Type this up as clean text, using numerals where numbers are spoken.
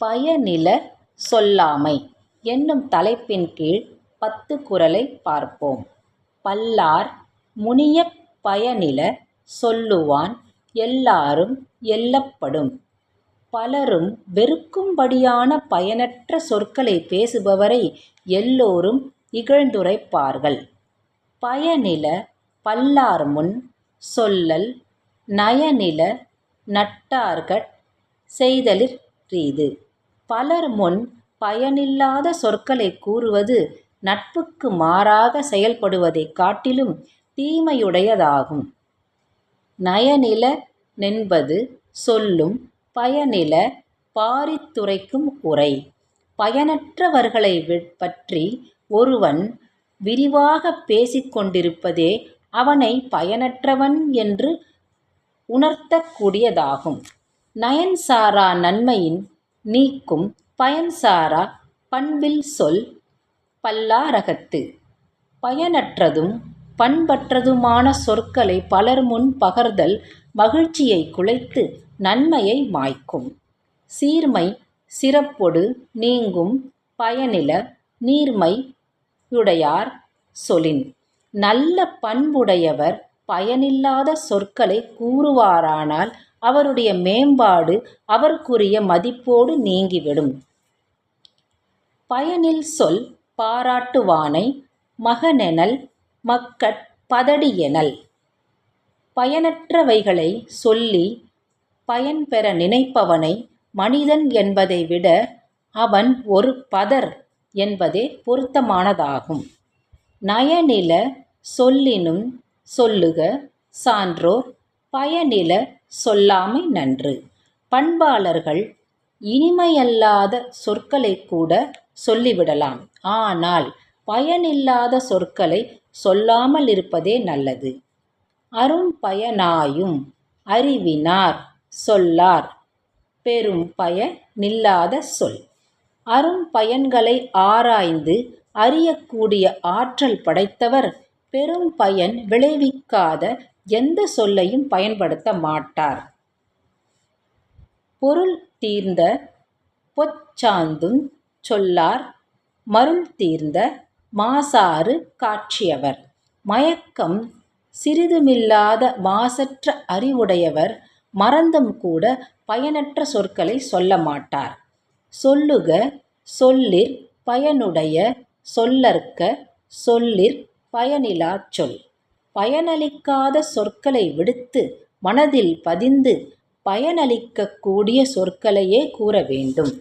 பயனில சொல்லாமை என்னும் தலைப்பின் கீழ் 10 குறளை பார்ப்போம். பல்லார் முனியப் பயனில சொல்லுவான் எல்லாரும் எள்ளப்படும். பலரும் வெறுக்கும்படியான பயனற்ற சொற்களை பேசுபவரை எல்லோரும் இகழ்ந்துரைப்பார்கள். பயனில பல்லார்முன் சொல்லல் நயனில நட்டார்கட் செய்தலிற் ரீது. பலர் முன் பயனில்லாத சொற்களை கூறுவது நட்புக்கு மாறாக செயல்படுவதைக் காட்டிலும் தீமையுடையதாகும். நயனில நென்பது சொல்லும் பயனில பாரித்துரைக்கும் உரை. பயனற்றவர்களை பற்றி ஒருவன் விரிவாகப் பேசிக் கொண்டிருப்பதே அவனை பயனற்றவன் என்று உணர்த்தக்கூடியதாகும். நயன்சாரா நன்மையின் நீக்கும் பயன்சாரா பண்பில் சொல் பல்லாரகத்து. பயனற்றதும் பண்பற்றதுமான சொற்களை பலர்முன் பகர்தல் மகிழ்ச்சியைக் குலைத்து நன்மையை மாய்க்கும். சீர்மை சிறப்பொடு நீங்கும் பயனில நீர்மையுடையார் சொலின். நல்ல பண்புடையவர் பயனில்லாத சொற்களை கூறுவாரானால் அவருடைய மேம்பாடு அவர்க்குரிய மதிப்போடு நீங்கிவிடும். பயனில் சொல் பாராட்டுவானை மகனெனல் மக்கட் பதடியெனல். பயனற்றவைகளை சொல்லி பயன்பெற நினைப்பவனை மனிதன் என்பதை விட அவன் ஒரு பதர் என்பதே பொருத்தமானதாகும். நயனில சொல்லினும் சொல்லுக சான்றோர் பயனில சொல்லாமை நன்று. பண்பாளர்கள் இனிமையல்லாத சொற்களைக் கூட சொல்லிவிடலாம். ஆனால் பயனில்லாத சொற்களை சொல்லாமல் இருப்பதே நல்லது. அரும்பயனாயும் அறிவினார் சொல்லார் பெரும் பயனில்லாத சொல். அரும்பயன்களை ஆராய்ந்து அறியக்கூடிய ஆற்றல் படைத்தவர் பெரும் பயன் விளைவிக்காத எந்த சொல்லையும் பயன்படுத்த மாட்டார். பொருள் தீர்ந்த பொச்சாந்துஞ் சொல்லார் மருள் தீர்ந்த மாசாறு காட்சியவர். மயக்கம் சிறிதுமில்லாத மாசற்ற அறிவுடையவர் மறந்தும் கூட பயனற்ற சொற்களை சொல்ல மாட்டார். சொல்லுக சொல்லிற் பயனுடைய சொல்லற்க சொல்லிற் பயனிலாச் சொல். பயனளிக்காத சொற்களை விடுத்து மனதில் பதிந்து பயனளிக்கக் கூடிய சொற்களையே கூற வேண்டும்.